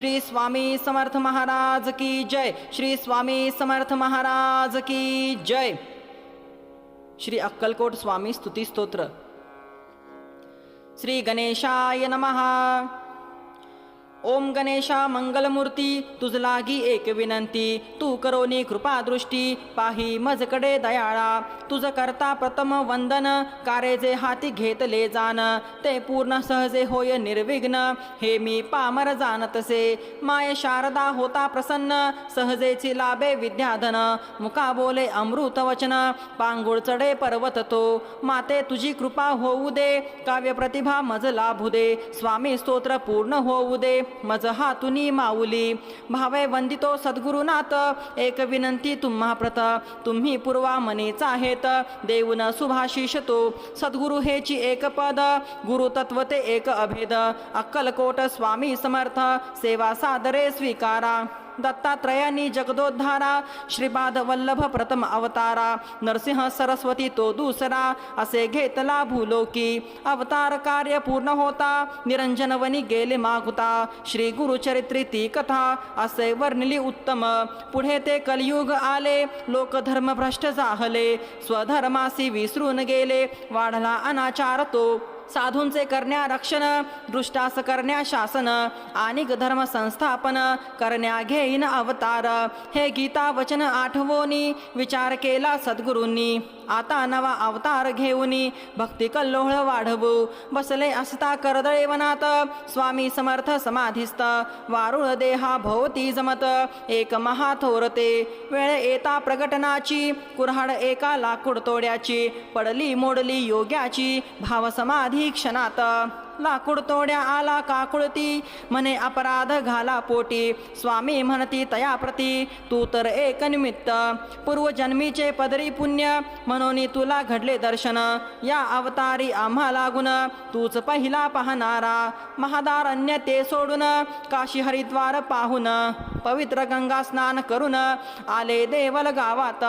श्री स्वामी समर्थ महाराज की जय। श्री स्वामी समर्थ महाराज की जय। श्री अक्कलकोट स्वामी स्तुती स्तोत्र। श्री गणेशाय नमः। ओम गणेशा मंगलमूर्ती, तुझ लागी एक विनंती, तू करोनी कृपा दृष्टी, पाही मजकडे दयाळा, तुझ करता प्रथम वंदन, कारे जे हाती घेतले जाण, ते पूर्ण सहजे होय निर्विघ्न, हे मी पामर जाणतसे, माय शारदा होता प्रसन्न, सहजेची लाभे विद्याधन, मुका बोले अमृत वचन, पांगुळ चढे पर्वत तो, माते तुझी कृपा होऊ दे, काव्य प्रतिभा मज लाभू दे, स्वामी स्तोत्र पूर्ण होऊ दे, मज हातुनी माऊली, भावे वंदितो सद्गुरुनाथ, एक विनंती तुम्हा प्रत, तुम्ही पूर्वा मनीचा आहेत, देऊन सुभाशिष तो, सद्गुरु हेची एक पद, गुरु तत्व ते एक अभेद, अक्कलकोट स्वामी समर्थ, सेवा सादरे स्वीकारा, दत्तात्रयानी जगदोद्धारा, श्रीपाद वल्लभ प्रथम अवतारा, नरसिंह सरस्वती तो दुसरा, असे घेतला भूलोकी, अवतार कार्य पूर्ण होता, निरंजनवनी गेले मागुता, श्री गुरुचरित्री ती कथा, असे वर्णिली उत्तम, पुढे ते कलियुग आले, लोक धर्म भ्रष्ट जाहले, स्वधर्मासी विसरून गेले, वाढला अनाचार तो, साधूंचे करण्या रक्षण, दृष्टास करण्या शासन, आणि धर्म संस्थापन करण्या घेईन अवतार, हे गीता वचन आठवोनी, विचार केला सद्गुरूंनी, आता नवा अवतार घेऊनी, भक्ती कल्लोळ वाढवू, बसले असता करदळे वनात, स्वामी समर्थ समाधिस्थ, वारुळ देहा भोवती जमत, एक महाथोरते, वेळ येता प्रगटनाची, कुऱ्हाड एका लाकूड तोड्याची, पडली मोडली योग्याची, भाव समाधी क्षणात, लाकूड तोड्या आला काकुळती, म्हणे अपराध घाला पोटी, स्वामी म्हणती तया प्रती, तू तर एक निमित्त, पूर्वजन्मीचे पदरी पुण्य, म्हणून तुला घडले दर्शन, या अवतारी आम्हा लागून, तूच पहिला पाहणारा, महादारण्य ते सोडून, काशी हरिद्वार पाहून, पवित्र गंगा स्नान करून, आले देवल गावात,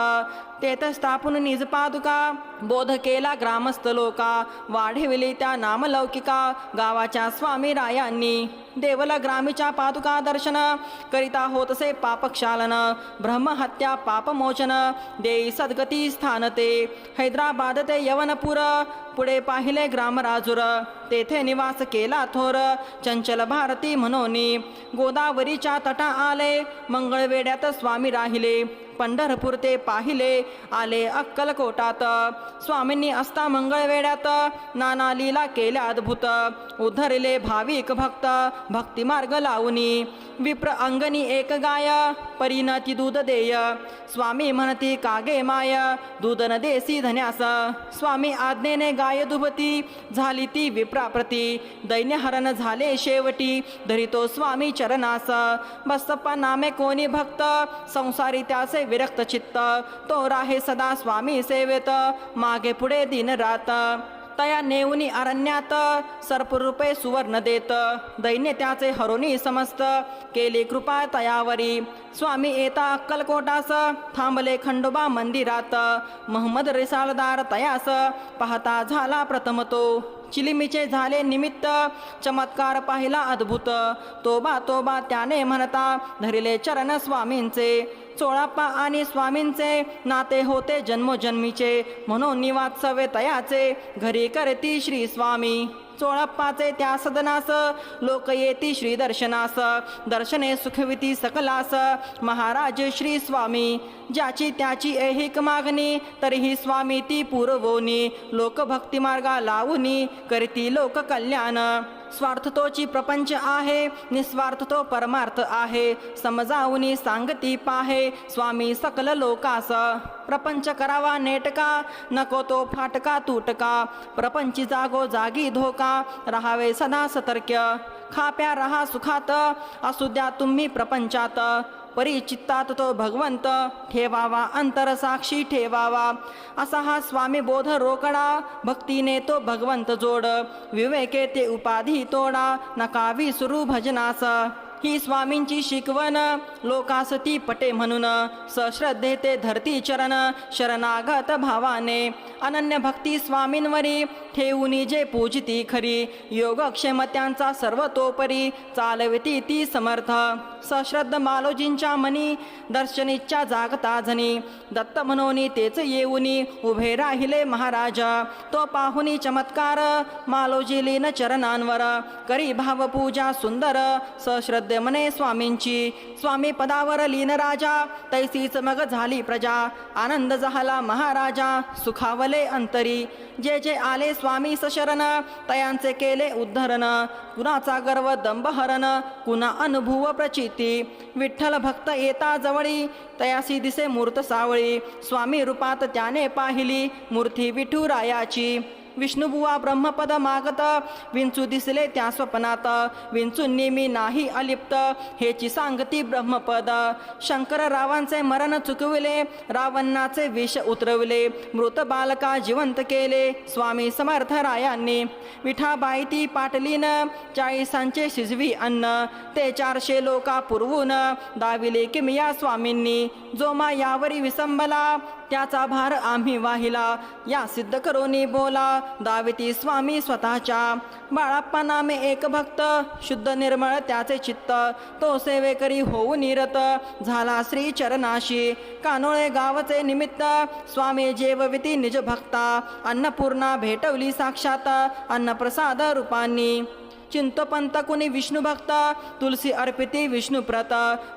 तेथ स्थापून निज पादुका, बोध केला ग्रामस्थ लोका, वाढविली त्या नामलौकिका, गावाच्या स्वामी रायांनी, देवला ग्रामीच्या पादुका दर्शन, करिता होतसे पापक्षालन, ब्रह्महत्या पापमोचन, देई सद्गती स्थान ते, हैदराबाद ते यवनपूर, पुढे पाहिले ग्रामराजूर, तेथे निवास केला थोर, चंचल भारती म्हणोनी, गोदावरीच्या तटा आले, मंगळवेड्यात स्वामी राहिले, पंढरपूर ते पाहिले, आले अक्कलकोटात, स्वामींनी असता मंगळवेड्यात, नाना लीला केल्या अद्भुत, उद्धरले भाविक भक्त, भक्ती मार्ग लावूनी, विप्र अंगणी एक गाय, परिणती दूध देय, स्वामी म्हणती कागे माय, दूध न देसी धन्यास, स्वामी आज्ञेने गाय दुभती, झाली ती विप्राप्रती, दैन्यहरण झाले शेवटी, धरितो स्वामी चरणास, बसप्पा नामे कोणी भक्त, संसारी त्याचे विरक्त चित्त, तो राहे सदा स्वामी सेवेत, मागे पुढे दिन रात, तया नेऊनी अरण्यात, सर्परूपे सुवर्ण देत, दैन्य त्याचे हरोनी समस्त, केली कृपा तयावरी, स्वामी येता अक्कलकोटास, थांबले खंडोबा मंदिरात, महम्मद रिसालदार तयास, पाहता झाला प्रथम तो, चिलिमीचे झाले निमित्त, चमत्कार पाहिला अद्भुत, तोबा तोबा त्याने म्हणता, धरिले चरण स्वामींचे, चोळाप्पा आणि स्वामींचे, नाते होते जन्मोजन्मीचे, म्हणून निवात्सवे तयाचे, घरी करती श्री स्वामी, चोळप्पाचे त्या सदनास, लोक येती श्री दर्शनास, दर्शने सुखविती सकलास, महाराज श्री स्वामी, ज्याची त्याची ऐहिक मागणी, तरीही स्वामी ती पुरवोनी, लोक भक्ती मार्गा लावूनी, करती लोक कल्याण, स्वार्थ तोची प्रपंच आहे, निस्वार्थ तो परमार्थ आहे, समजावूनी सांगती पाहे, स्वामी सकल लोकास, प्रपंच करावा नेटका, नको तो फाटका तुटका, प्रपंची जागो जागी धोका, राहावे सदा सतर्क, खाप्या रहा सुखात, असू द्या तुम्ही प्रपंचात, परिचित्तात तो भगवंत, ठेवावा अंतर साक्षी ठेवावा, असा हा स्वामी बोध रोकडा, भक्तीने तो भगवंत जोड, विवेके ते उपाधी तोडा, नका विसरू भजनास, ही स्वामींची शिकवण, लोकास ती पटे म्हणून, सश्रद्धे ते धरती चरण, शरणागत भावाने, अनन्य भक्ती स्वामींवरी, ठेवूनी जे पूजिती खरी योगक्षेम त्यांचा सर्वतोपरी चालविती ती समर्थ सश्रद्ध मालोजींच्या मनी दर्शनीच्या जागता जनी दत्त म्हणून तेच येऊनी उभे राहिले महाराज तो पाहुनी चमत्कार मालोजी लीन चरणांवर करी भावपूजा सुंदर सश्रद्धे मने स्वामींची स्वामी पदावर लीन राजा तैसीच मग झाली प्रजा आनंद झाला महाराजा सुखावले अंतरी जे जे आले स्वामी सशरण तयांचे केले उद्धरण कुणाचा गर्व दंभहरण कुणा अनुभव प्रचिती विठ्ठल भक्त येता जवळी तयासी दिसे मूर्त सावळी स्वामी रूपात त्याने पाहिली मूर्ती विठुरायाची विष्णुबुवा ब्रह्मपद मागत विंचू दिसले त्या स्वप्नात विंचू नेमी नाही अलिप्त हेची सांगती ब्रह्मपद शंकर रावांचे मरण चुकविले रावणाचे विष उतरवले मृत बालका जिवंत केले स्वामी समर्थ रायांनी विठाबाई ती पाटलीन 40 शिजवी अन्न ते 400 लोका पुरवून दाविले किमिया स्वामींनी जो मा यावरी विसंबला त्याचा भार आम्ही वाहिला या सिद्ध करोनी बोला दाविती स्वामी स्वतःच्या बाळाप्पा नामे एक भक्त शुद्ध निर्मळ त्याचे चित्त तो सेवेकरी होऊ निरत झाला श्री चरणाशी कानोळे गावचे निमित्त स्वामी जेवविती निज भक्ता अन्नपूर्णा भेटवली साक्षात अन्नप्रसाद रूपांनी चिंतपंत कुणी विष्णू भक्त तुलसी अर्पिती विष्णुप्रत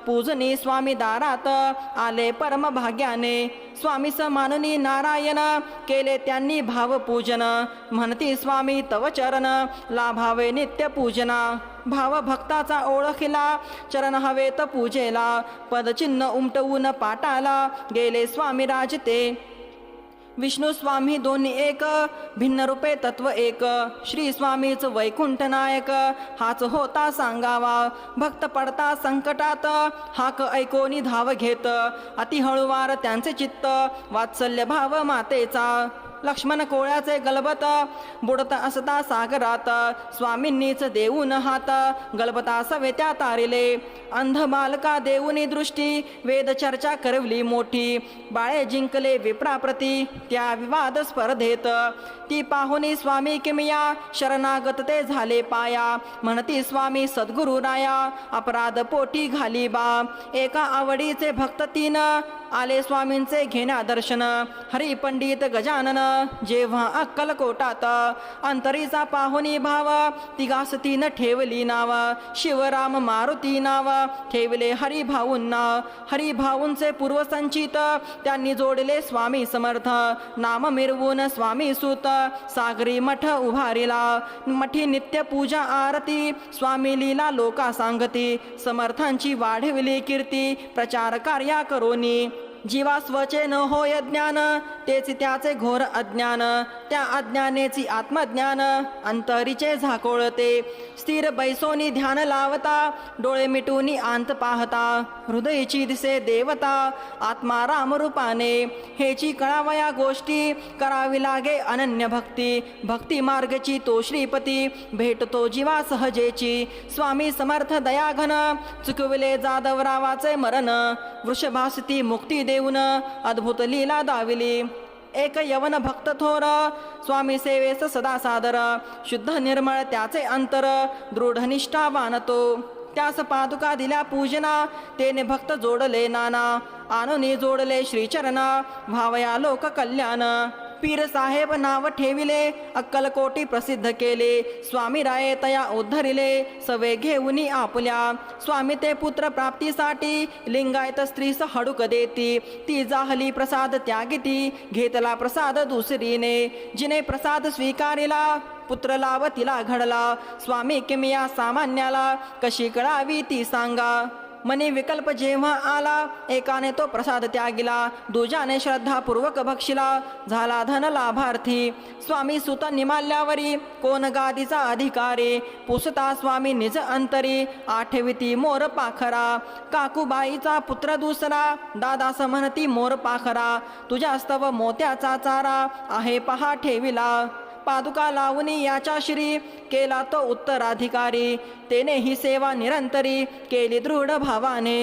पूजनी स्वामी दारात आले परम भाग्याने स्वामी मानुनी नारायण केले त्यांनी भावपूजन म्हणती स्वामी तव चरण लाभावे नित्य पूजना भाव भक्ताचा ओळखिला चरण हवेत पूजेला पदचिन्ह उमटवून पाटाला गेले स्वामी राजते विष्णू स्वामी दोन्ही एक भिन्न रूपे तत्व एक श्री स्वामीच वैकुंठ नायक हाच होता सांगावा भक्त पडता संकटात हाक ऐकोनी धाव घेत अति हळुवार त्यांचे चित्त वात्सल्य भाव मातेचा लक्ष्मण कोळ्याचे गलबत बुडत असता सागरात स्वामींनीच देऊन हात गलबता सवेत्या तारिले अंध बालका देऊनी दृष्टी वेद चर्चा करवली मोठी बाळे जिंकले विप्राप्रती त्या विवाद स्पर्धेत ती पाहुनी स्वामी किमिया शरणागत ते झाले पाया म्हणती स्वामी सद्गुरु राया अपराध पोटी घाली बा एका आवडीचे भक्त 3 आले स्वामींचे घेण्या दर्शन हरी पंडित गजानन जेव्हा अक्कलकोटात अंतरीचा पाहुनी भाव तिघास 3 ठेवली नाव शिवराम मारुती नाव ठेवले हरिभाऊंना हरिभाऊंचे पूर्वसंचित त्यांनी जोडले स्वामी समर्थ नाम मिरवून स्वामी सुत सागरी मठ उभारिला मठी नित्य पूजा आरती स्वामी लीला लोका सांगती समर्थांची वाढविली कीर्ती प्रचार कार्या करोनी जीवा स्वचे न होय ज्ञान तेच त्याचे घोर अज्ञान त्या अज्ञानेची आत्मज्ञान अंतरीचे झाकोळते स्थिर बैसोनी ध्यान लावता डोळे मिटूनी आंत पाहता हृदयची दिसे देवता आत्मा रामरूपाने हेची कळावया गोष्टी करावी लागे अनन्य भक्ती भक्ती मार्गची तो श्रीपती भेटतो जीवा सहजेची स्वामी समर्थ दयाघन चुकविले जादवरावाचे मरण वृषभासती मुक्ती देऊन अद्भुत लीला दाविली एक यवन भक्त थोर स्वामी सेवेस सदा सादर शुद्ध निर्मळ त्याचे अंतर दृढ निष्ठावान तो त्यास पादुका दिल्या पूजना तेने भक्त जोडले नाना आणूनी जोडले श्रीचरणा भावया लोक कल्याण पीर साहेब नाव ठेविले अक्कलकोटी प्रसिद्ध केले स्वामी राये तया उद्धरिले सवे घेऊनी आपल्या स्वामी ते पुत्र प्राप्तीसाठी लिंगायत स्त्रीस हडूक देती ती जाहली प्रसाद त्यागिती घेतला प्रसाद दुसरीने जिने प्रसाद स्वीकारिला पुत्र लाव तिला घडला स्वामी किमिया सामान्याला कशी कळावी ती सांगा मनी विकल्प जेव्हा आला एकाने तो प्रसाद त्यागिला दुजाने श्रद्धापूर्वक भक्षिला झाला धन लाभार्थी स्वामी सुत निमाल्यावरी कोण गादीचा अधिकारी पुसता स्वामी निज अंतरी आठविती मोर पाखरा काकूबाईचा पुत्र दुसरा दादास म्हणती मोर पाखरा तुझ्या स्तव मोत्याचा चारा आहे पहा ठेविला पादुका लावून याच्या श्री केला तो उत्तराधिकारी. तेने ही सेवा निरंतरी केली दृढ भावाने.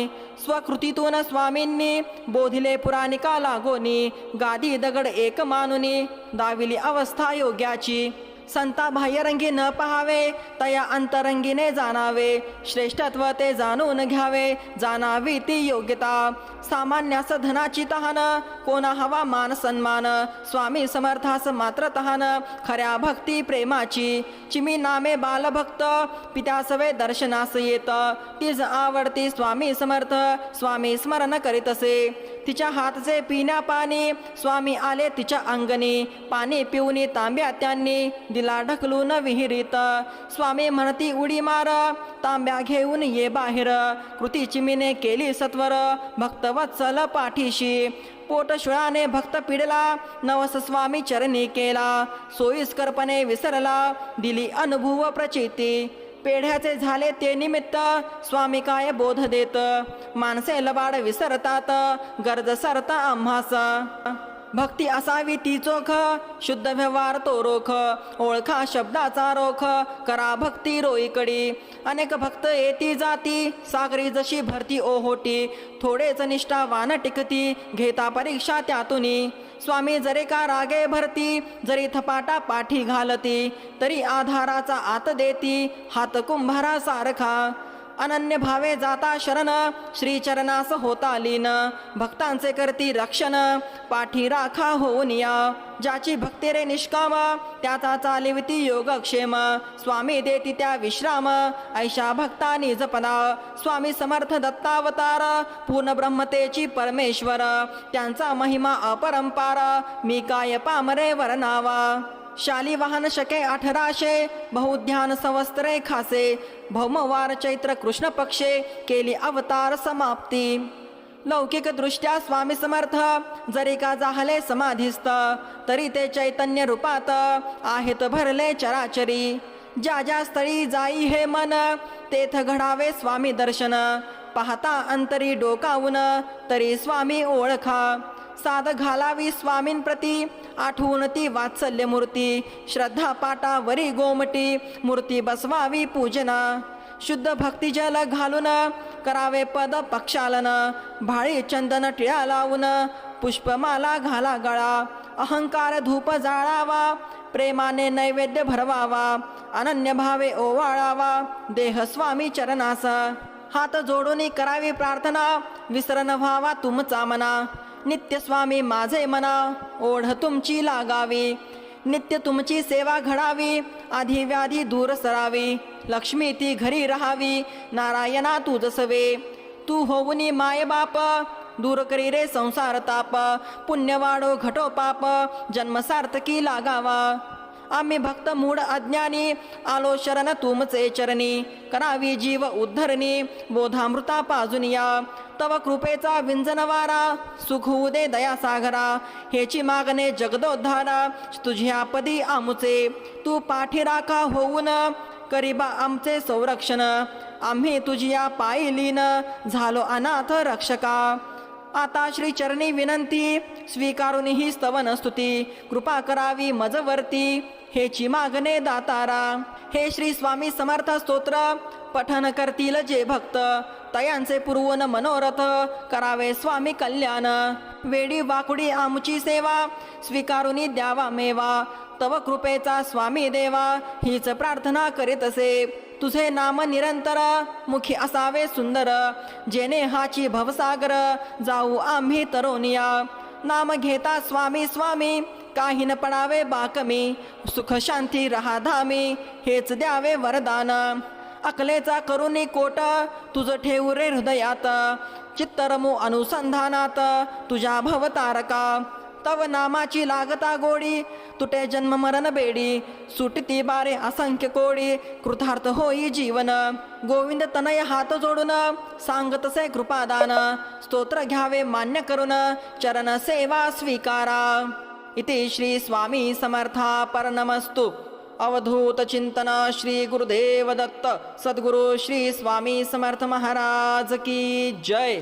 स्वकृतीतून स्वामींनी बोधिले पुराणिका लागोनी. गादी दगड एक मानुनी दाविली अवस्था योग्याची. संता बाह्यरंगी न पहावे तया अंतरंगीने जाणावे. श्रेष्ठत्व ते जाणून घ्यावे जाणावी ती योग्यता. सामान्यास धनाची तहान कोणा हवा मान सन्मान. स्वामी समर्थास मात्र तहान खऱ्या भक्ती प्रेमाची. चिमी नामे बालभक्त पित्यासवे दर्शनास येत. तीच आवडती स्वामी समर्थ स्वामी स्मरण करीतसे. तिच्या हातचे पिण्या पाणी स्वामी आले तिच्या अंगणी. पाणी पिऊनी तांब्या त्यांनी दिला ढकलून विहिरीत. स्वामी म्हणती उडी मार तांब्या घेऊन ये बाहेर. कृती चिमीने केली सत्वर भक्तवत्सल पाठीशी. पोटशुळाने भक्त पिडला नवस स्वामी चरणी केला. सोयीस्करपणे विसरला दिली अनुभव प्रचिती. पेढ्याचे झाले ते निमित्त स्वामी काय बोध देत. माणसे लबाड विसरतात गरज सरता आम्हास. भक्ती असावी ती चोख शुद्ध व्यवहार तो रोख. ओळखा शब्दाचा रोख करा भक्ती रोईकडी. अनेक भक्त येती जाती सागरी जशी भरती ओहोटी. थोडेच निष्ठावान टिकती घेता परीक्षा त्यातुनी. स्वामी जरे का रागे भरती जरी थपाटा पाठी घालती. तरी आधाराचा आत देती हात कुंभारा सारखा. अनन्य भावे जाता शरण श्रीचरणास होता लीन. भक्तांचे करती रक्षण पाठी राखा होऊन या. ज्याची भक्ती रे निष्काम त्याचा चालिवती योगक्षेम. स्वामी देती त्या विश्राम ऐशा भक्तानी जपना. स्वामी समर्थ दत्तावतार पूर्ण ब्रह्मतेची परमेश्वर. त्यांचा महिमा अपरंपार मी काय पामरे वर्णावा. शाली वाहन शके 1800 बहुध्यान संवत्सरे खासे. भौमवार चैत्र कृष्ण पक्षे केली अवतार समाप्ती. लौकिक दृष्ट्या स्वामी समर्थ जरी का जाहले समाधिस्थ तरी ते चैतन्य रूपात आहेत भरले चराचरी. ज्या ज्या स्थळी जाई हे मन तेथ घडावे स्वामी दर्शन. पाहता अंतरी डोकावून तरी स्वामी ओळखा. साध घालावी स्वामींप्रती आठवून ती वात्सल्य मूर्ती. श्रद्धा पाटावरी गोमटी मूर्ती बसवावी पूजना. शुद्ध भक्ती जल घालून करावे पद पक्षालन. भाळी चंदन टिळा लावून पुष्पमाला घाला गळा. अहंकार धूप जाळावा प्रेमाने नैवेद्य भरवावा. अनन्य भावे ओवाळावा देह स्वामी चरणास. हात जोडून करावी प्रार्थना विसरण व्हावा तुमचा मना. नित्य स्वामी माझे मना ओढ तुमची लागावी. नित्य तुमची सेवा घडावी आधी व्याधी दूर सरावी. लक्ष्मी ती घरी राहावी नारायणा तू जसवे. तू होऊनी माय बाप दूर करी रे संसार ताप. पुण्य वाढो घटो पाप जन्म सार्थकी लागावा. आम्ही भक्त मूढ अज्ञानी आलो शरण तुमचे चरणी. करावी जीव उद्धरणी बोधामृता पाजुनिया. तव कृपेचा विंजनवारा सुख होऊ दे दया सागरा. हेची मागणे जगदोद्धारा तुझ्या पदी आमुचे. तू पाठीराखा होऊन करीबा आमचे संरक्षण. आम्ही तुझ्या पायी लीन झालो अनाथ रक्षका. आता श्री चरणी विनंती स्वीकारून ही स्तवन स्तुती. कृपा करावी मजवरती हेची मागणे दातारा. हे श्री स्वामी समर्थ स्तोत्र पठन करतील जे भक्त. तयांचे पुरवून मनोरथ करावे स्वामी कल्याण. वेडी वाकुडी आमची सेवा स्वीकारुनी द्यावा मेवा. तव कृपेचा स्वामी देवा हीच प्रार्थना करीत असे. तुझे नाम निरंतर मुखी असावे सुंदर. जेने हाची भवसागर जाऊ आम्ही तरोनिया. नाम घेता स्वामी स्वामी काही न पडावे बाकमी. सुख शांती रहा धामी हेच द्यावे वरदान. अकलेचा करुणी कोट तुझ ठेवू रे हृदयात. चित्तरमू अनुसंधानात तुझ्या भवतारका. तव नामाची लागता गोडी तुटे जन्म मरण बेडी. सुटती बारे असंख्य कोडी कृतार्थ होई जीवन. गोविंद तनय हात जोडून सांगतसे कृपादान. स्तोत्र घ्यावे मान्य करून चरण सेवा स्वीकारा. इति श्री स्वामी समर्था परनमस्तु. अवधूत चिंतन श्री गुरुदेव दत्त सद्गुरु श्री स्वामी समर्थ महाराज की जय.